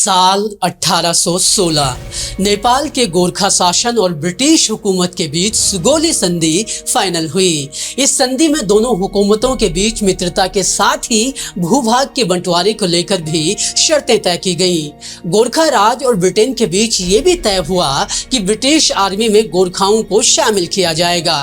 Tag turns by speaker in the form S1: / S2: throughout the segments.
S1: साल 1816 नेपाल के गोरखा शासन और ब्रिटिश हुकूमत के बीच सुगौली संधि फाइनल हुई। इस संधि में दोनों हुकूमतों के बीच मित्रता के साथ ही भूभाग के बंटवारे को लेकर भी शर्तें तय की गईं। गोरखा राज और ब्रिटेन के बीच ये भी तय हुआ कि ब्रिटिश आर्मी में गोरखाओं को शामिल किया जाएगा।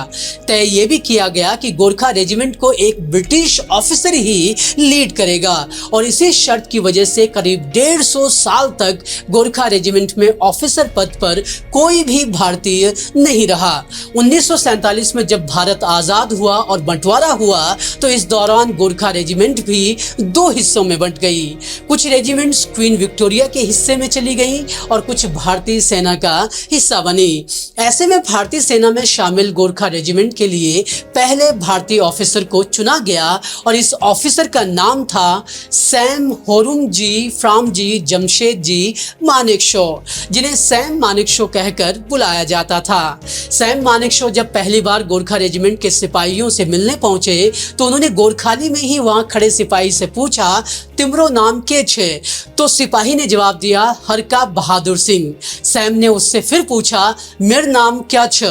S1: तय ये भी किया गया कि गोरखा रेजिमेंट को एक ब्रिटिश ऑफिसर ही लीड करेगा और इसी शर्त की वजह से करीब 150 साल तक गोरखा रेजिमेंट में ऑफिसर पद पर कोई भी भारतीय नहीं रहा। 1947 में जब भारत आजाद हुआ और बंटवारा हुआ तो इस दौरान गोरखा रेजिमेंट भी दो हिस्सों में बंट गई। कुछ रेजिमेंट्स क्वीन विक्टोरिया के हिस्से में चली गई और कुछ भारतीय सेना का हिस्सा बनी। ऐसे में भारतीय सेना में शामिल गोरखा रेजिमेंट के लिए पहले भारतीय ऑफिसर को चुना गया और इस ऑफिसर का नाम था सैम होरुंगजी फ्रामजी जमशेद जी मानेकशॉ, जिन्हें सैम मानेकशॉ कहकर बुलाया जाता था। सैम मानेकशॉ जब पहली बार गोरखा रेजिमेंट के सिपाहियों से मिलने पहुंचे तो उन्होंने गोरखाली में ही वहां खड़े सिपाही से पूछा, तिमरो नाम के छे? तो सिपाही ने जवाब दिया, हरका बहादुर सिंह। सैम ने उससे फिर पूछा, मेरा नाम क्या छ?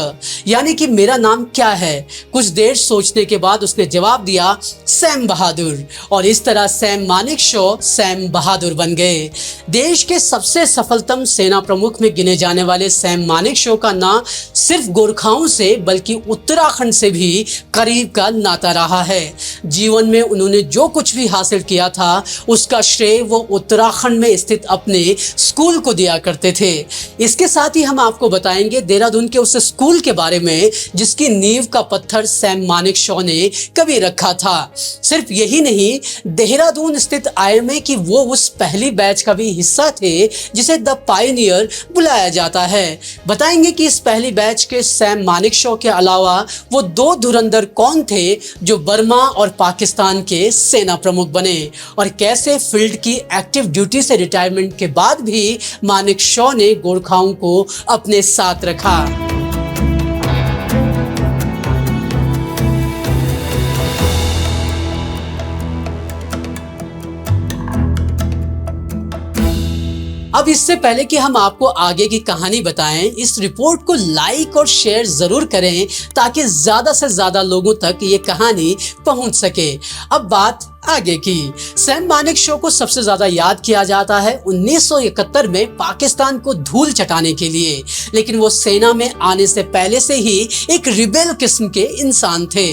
S1: यानी कि मेरा नाम क्या है? कुछ देर सोचने के बाद उसने जवाब दिया, सैम बहादुर। और इस तरह सैम मानेकशॉ सैम बहादुर बन गए। देश के सबसे सफलतम सेना प्रमुख में गिने जाने वाले सैम मानेकशॉ का ना सिर्फ गोरखाओं से बल्कि उत्तराखंड से भी करीब का नाता रहा है। जीवन में उन्होंने जो कुछ भी हासिल किया था उसका श्रेय वो उत्तराखंड में स्थित अपने स्कूल को दिया करते थे। इसके साथ ही हम आपको बताएंगे देहरादून के उस स्कूल के बारे में जिसकी नींव का पत्थर सैम मानेकशॉ ने कभी रखा था। सिर्फ यही नहीं, देहरादून स्थित आईएमए की वो उस पहली बैच का भी हिस्सा थे जिसे द पायनियर बुलाया जाता है। बताएंगे कि इस पहली बैच के सैम मानेकशॉ के अलावा वो दो धुरंधर कौन थे जो बर्मा और पाकिस्तान के सेना प्रमुख बने और कैसे फील्ड की एक्टिव ड्यूटी से रिटायरमेंट के बाद भी मानेकशॉ ने गोरखाओं को अपने साथ रखा। अब इससे पहले कि हम आपको आगे की कहानी बताएं, इस रिपोर्ट को लाइक और शेयर जरूर करें ताकि ज्यादा से ज्यादा लोगों तक ये कहानी पहुंच सके। अब बात आगे की। सैम मानेकशॉ को सबसे ज्यादा याद किया जाता है 1971 में पाकिस्तान को धूल चटाने के लिए, लेकिन वो सेना में आने से पहले से ही एक रिबेल किस्म के इंसान थे।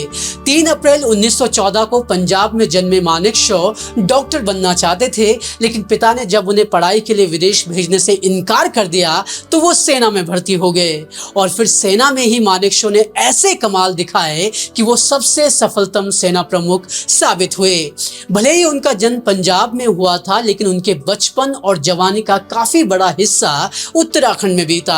S1: 3 अप्रैल 1914 को पंजाब में जन्मे मानेकशॉ डॉक्टर बनना चाहते थे, लेकिन पिता ने जब उन्हें पढ़ाई के लिए विदेश भेजने से इनकार कर दिया तो वो सेना में भर्ती हो गए और फिर सेना में ही मानेकशॉ ने ऐसे कमाल दिखाए कि वो सबसे सफलतम सेना प्रमुख साबित हुए। भले ही उनका जन्म पंजाब में हुआ था, लेकिन उनके बचपन और जवानी का काफी बड़ा हिस्सा उत्तराखंड में बीता।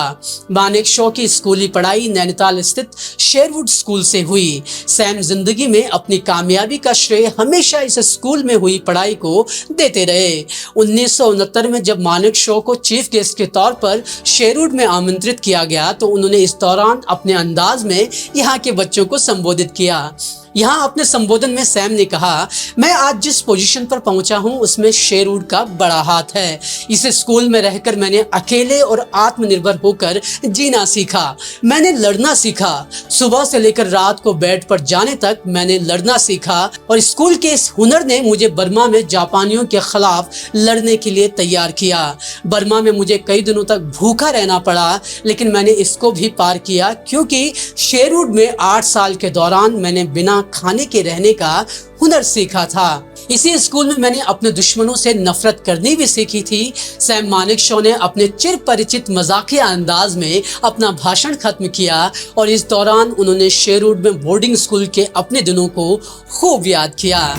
S1: मानेकशॉ की स्कूली पढ़ाई नैनीताल स्थित शेरवुड स्कूल से हुई। सैम जिंदगी में अपनी कामयाबी का श्रेय हमेशा इस स्कूल में हुई पढ़ाई को देते रहे। 1969 में जब मानेकशॉ को चीफ गेस्ट के तौर पर शेरवुड में आमंत्रित किया गया तो उन्होंने इस दौरान अपने अंदाज में यहाँ के बच्चों को संबोधित किया। यहाँ अपने संबोधन में सैम ने कहा, मैं आज जिस पोजीशन पर पहुंचा हूँ उसमें शेरवुड का बड़ा हाथ है। इस स्कूल में रहकर मैंने अकेले और आत्मनिर्भर होकर जीना सीखा। मैंने लड़ना सीखा। सुबह से लेकर रात को बेड पर जाने तक मैंने लड़ना सीखा और स्कूल के इस हुनर ने मुझे बर्मा में जापानियों के खिलाफ लड़ने के लिए तैयार किया। बर्मा में मुझे कई दिनों तक भूखा रहना पड़ा, लेकिन मैंने इसको भी पार किया क्योंकि शेरवुड में 8 साल के दौरान मैंने बिना खाने के रहने का हुनर सीखा था। इसी स्कूल में मैंने अपने दुश्मनों से नफरत करनी भी सीखी थी। सैम मानेकशॉ ने अपने चिर परिचित मजाकिया अंदाज में अपना भाषण खत्म किया और इस दौरान उन्होंने शेरवुड में बोर्डिंग स्कूल के अपने दिनों को खूब याद किया।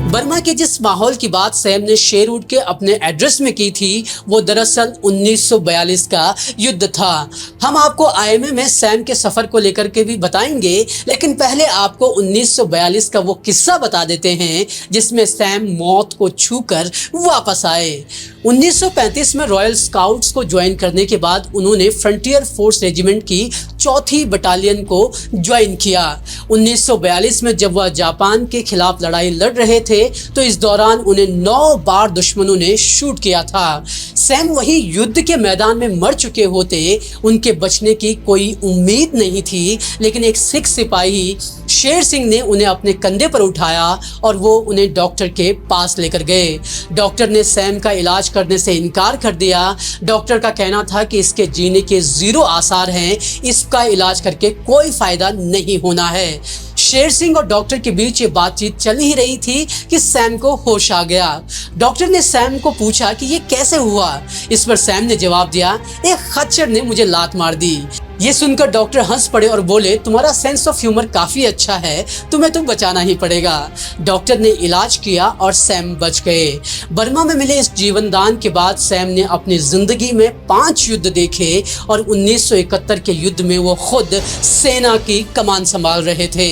S1: बर्मा के जिस माहौल की बात सैम ने शेरवुड के अपने एड्रेस में की थी वो दरअसल 1942 का युद्ध था। हम आपको आईएमए में सैम के सफर को लेकर के भी बताएंगे, लेकिन पहले आपको 1942 का वो किस्सा बता देते हैं जिसमें सैम मौत को छूकर वापस आए। 1935 में रॉयल स्काउट्स को ज्वाइन करने के बाद उन्होंने फ्रंटियर फोर्स रेजिमेंट की 4थी बटालियन को ज्वाइन किया। 1942 में जब वह जापान के खिलाफ लड़ाई लड़ रहे थे थे तो इस दौरान उन्हें 9 बार दुश्मनों ने शूट किया था। सैम वहीं युद्ध के मैदान में मर चुके होते, उनके बचने की कोई उम्मीद नहीं थी, लेकिन एक सिख सिपाही शेर सिंह ने उन्हें अपने कंधे पर उठाया और वो उन्हें डॉक्टर के पास लेकर गए। डॉक्टर ने सैम का इलाज करने से इनकार कर दिया। डॉक्टर का कहना था कि इसके जीने के 0 आसार हैं, इसका इलाज करके कोई फायदा नहीं होना है। शेर सिंह और डॉक्टर के बीच ये बातचीत चल ही रही थी कि सैम को होश आ गया। डॉक्टर ने सैम को पूछा कि ये कैसे हुआ। इस पर सैम ने जवाब दिया, एक खच्चर ने मुझे लात मार दी। ये सुनकर डॉक्टर हंस पड़े और बोले, तुम्हारा सेंस ऑफ ह्यूमर काफी अच्छा है, तुम्हें तो बचाना ही पड़ेगा। डॉक्टर ने इलाज किया और सैम बच गए। बर्मा में मिले इस जीवनदान के बाद सैम ने अपनी जिंदगी में 5 युद्ध देखे और 1971 के युद्ध में वो खुद सेना की कमान संभाल रहे थे।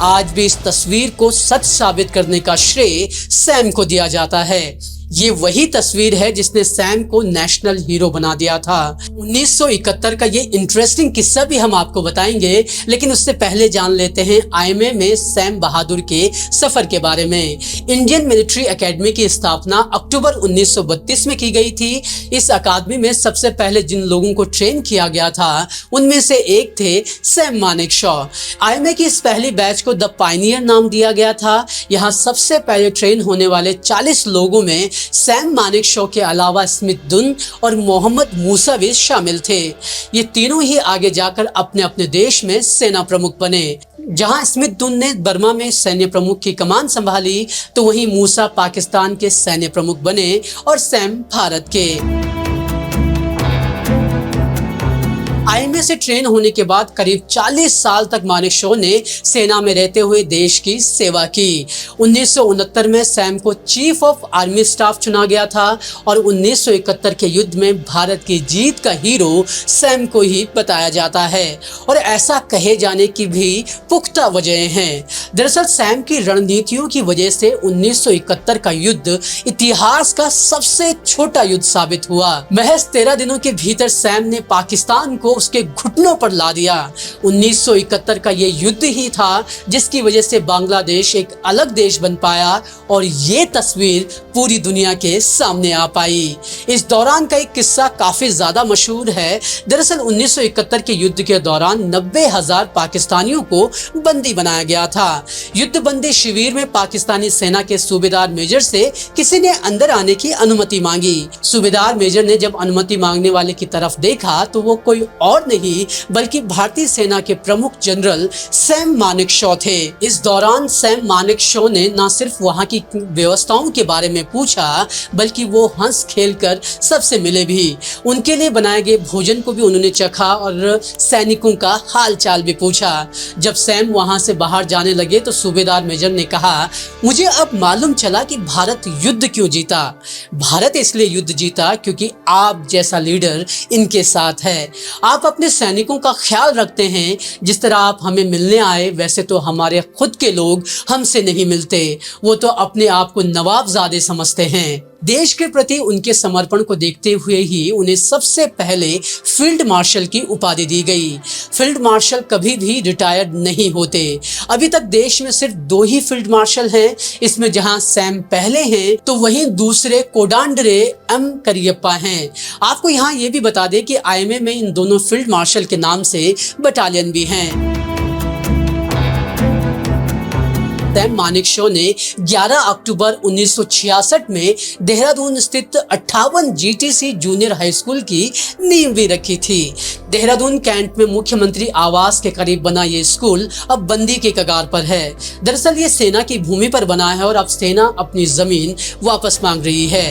S1: आज भी इस तस्वीर को सच साबित करने का श्रेय सैम को दिया जाता है। ये वही तस्वीर है जिसने सैम को नेशनल हीरो बना दिया था। 1971 का ये इंटरेस्टिंग किस्सा भी हम आपको बताएंगे, लेकिन उससे पहले जान लेते हैं आईएमए में सैम बहादुर के सफर के बारे में। इंडियन मिलिट्री एकेडमी की स्थापना अक्टूबर 1932 में की गई थी। इस अकादमी में सबसे पहले जिन लोगों को ट्रेन किया गया था उनमें से एक थे सैम मानेकशॉ। आईएमए की इस पहली बैच को द पायनियर नाम दिया गया था। यहाँ सबसे पहले ट्रेन होने वाले 40 लोगों में सैम मानेकशॉ के अलावा स्मिथ दुन और मोहम्मद मूसा भी शामिल थे। ये तीनों ही आगे जाकर अपने अपने देश में सेना प्रमुख बने। जहां स्मिथ दुन ने बर्मा में सैन्य प्रमुख की कमान संभाली, तो वहीं मूसा पाकिस्तान के सैन्य प्रमुख बने और सैम भारत के। आईएमए से ट्रेन होने के बाद करीब 40 साल तक मानेकशॉ ने सेना में रहते हुए देश की सेवा की। 1969 में सैम को चीफ ऑफ आर्मी स्टाफ चुना गया था और 1971 के युद्ध में भारत की जीत का हीरो सैम को ही बताया जाता है और ऐसा कहे जाने की भी पुख्ता वजह हैं। दरअसल सैम की रणनीतियों की वजह से 1971 का युद्ध इतिहास का सबसे छोटा युद्ध साबित हुआ। महज 13 दिनों के भीतर सैम ने पाकिस्तान को उसके घुटनों पर ला दिया। 1971 का ये युद्ध ही था जिसकी वजह से बांग्लादेश एक अलग देश बन पाया और ये तस्वीर पूरी दुनिया के सामने आ पाई। इस दौरान का एक किस्सा काफी ज्यादा मशहूर है। दरअसल 1971 के युद्ध के दौरान 90,000 पाकिस्तानियों को बंदी बनाया गया था। युद्ध बंदी शिविर में पाकिस्तानी सेना के सूबेदार मेजर से किसी ने अंदर आने की अनुमति मांगी। सूबेदार मेजर ने जब अनुमति मांगने वाले की तरफ देखा तो वो कोई और नहीं बल्कि भारतीय सेना के प्रमुख जनरल सैम मानेकशॉ थे। इस दौरान सैम मानेकशॉ ने न सिर्फ वहां की व्यवस्थाओं के बारे में पूछा बल्कि वो हंस खेल कर सबसे मिले भी। उनके लिए बनाए गए भोजन को भी उन्होंने चखा और सैनिकों का हाल चाल भी पूछा। जब सैम वहां से बाहर जाने लगे तो सूबेदार मेजर ने कहा, मुझे अब मालूम चला कि भारत युद्ध क्यों जीता। भारत इसलिए युद्ध जीता क्योंकि आप जैसा लीडर इनके साथ है। आप अपने सैनिकों का ख्याल रखते हैं। जिस तरह आप हमें मिलने आए वैसे तो हमारे खुद के लोग हमसे नहीं मिलते। वो तो अपने आप को नवाबजादे समझते हैं। देश के प्रति उनके समर्पण को देखते हुए ही उन्हें सबसे पहले फील्ड मार्शल की उपाधि दी गई। फील्ड मार्शल कभी भी रिटायर्ड नहीं होते। अभी तक देश में सिर्फ 2 ही फील्ड मार्शल हैं। इसमें जहां सैम पहले हैं तो वहीं दूसरे कोडांडरे एम करियप्पा हैं। आपको यहाँ ये भी बता दें कि आईएमए में इन दोनों फील्ड मार्शल के नाम से बटालियन भी हैं। सैम मानेकशॉ ने 11 अक्टूबर 1966 में देहरादून स्थित 58 जीटीसी जूनियर हाई स्कूल की नींव भी रखी थी। देहरादून कैंट में मुख्यमंत्री आवास के करीब बना ये स्कूल अब बंदी के कगार पर है। दरअसल ये सेना की भूमि पर बना है और अब सेना अपनी जमीन वापस मांग रही है।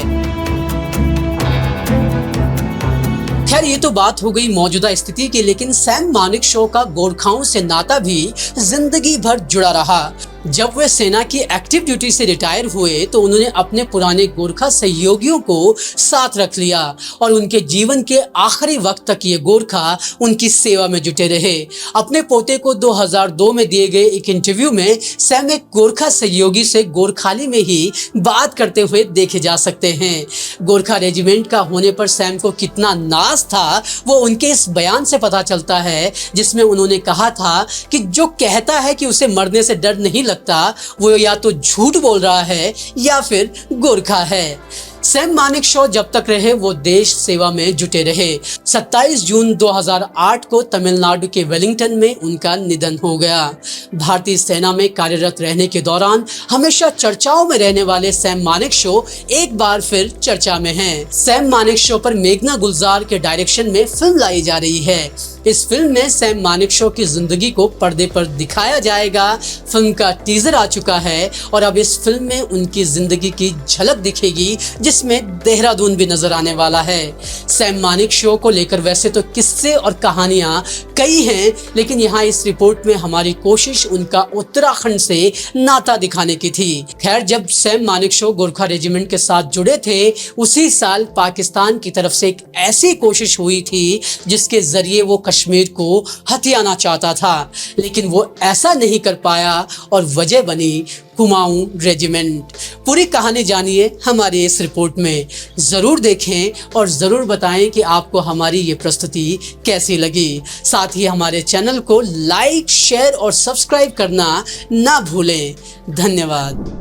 S1: खैर ये तो बात हो गई मौजूदा स्थिति की, लेकिन सैम मानेकशॉ का गोरखाओं से नाता भी जिंदगी भर जुड़ा रहा। जब वे सेना की एक्टिव ड्यूटी से रिटायर हुए तो उन्होंने अपने पुराने गोरखा सहयोगियों को साथ रख लिया और उनके जीवन के आखिरी वक्त तक ये गोरखा उनकी सेवा में जुटे रहे। अपने पोते को 2002 में दिए गए एक इंटरव्यू में सैम एक गोरखा सहयोगी से गोरखाली में ही बात करते हुए देखे जा सकते हैं। गोरखा रेजिमेंट का होने पर सैम को कितना नाज था वो उनके इस बयान से पता चलता है, जिसमें उन्होंने कहा था कि जो कहता है कि उसे मरने से डर नहीं लगता वो या तो झूठ बोल रहा है या फिर गोरखा है। सैम मानेकशॉ जब तक रहे वो देश सेवा में जुटे रहे। 27 जून 2008 को तमिलनाडु के वेलिंगटन में उनका निधन हो गया। भारतीय सेना में कार्यरत रहने के दौरान हमेशा चर्चाओं में रहने वाले सैम मानेकशॉ एक बार फिर चर्चा में हैं। सैम मानेकशॉ पर मेघना गुलजार के डायरेक्शन में फिल्म लाई जा रही है। इस फिल्म में सैम मानेकशॉ की जिंदगी को पर्दे पर दिखाया जाएगा। फिल्म का टीजर आ चुका है और अब इस फिल्म में उनकी जिंदगी की झलक दिखेगी, जिसमें देहरादून भी नजर आने वाला है। सैम मानेकशॉ को लेकर वैसे तो किस्से और कहानियां कई हैं, लेकिन यहाँ इस रिपोर्ट में हमारी कोशिश उनका उत्तराखंड से नाता दिखाने की थी। खैर, जब सैम मानेकशॉ गोरखा रेजिमेंट के साथ जुड़े थे, उसी साल पाकिस्तान की तरफ से एक ऐसी कोशिश हुई थी जिसके जरिए वो कश्मीर को हथियाना चाहता था, लेकिन वो ऐसा नहीं कर पाया और वजह बनी कुमाऊं रेजिमेंट। पूरी कहानी जानिए हमारी इस रिपोर्ट में। जरूर देखें और जरूर बताएं कि आपको हमारी ये प्रस्तुति कैसी लगी। साथ ही हमारे चैनल को लाइक, शेयर और सब्सक्राइब करना ना भूलें। धन्यवाद।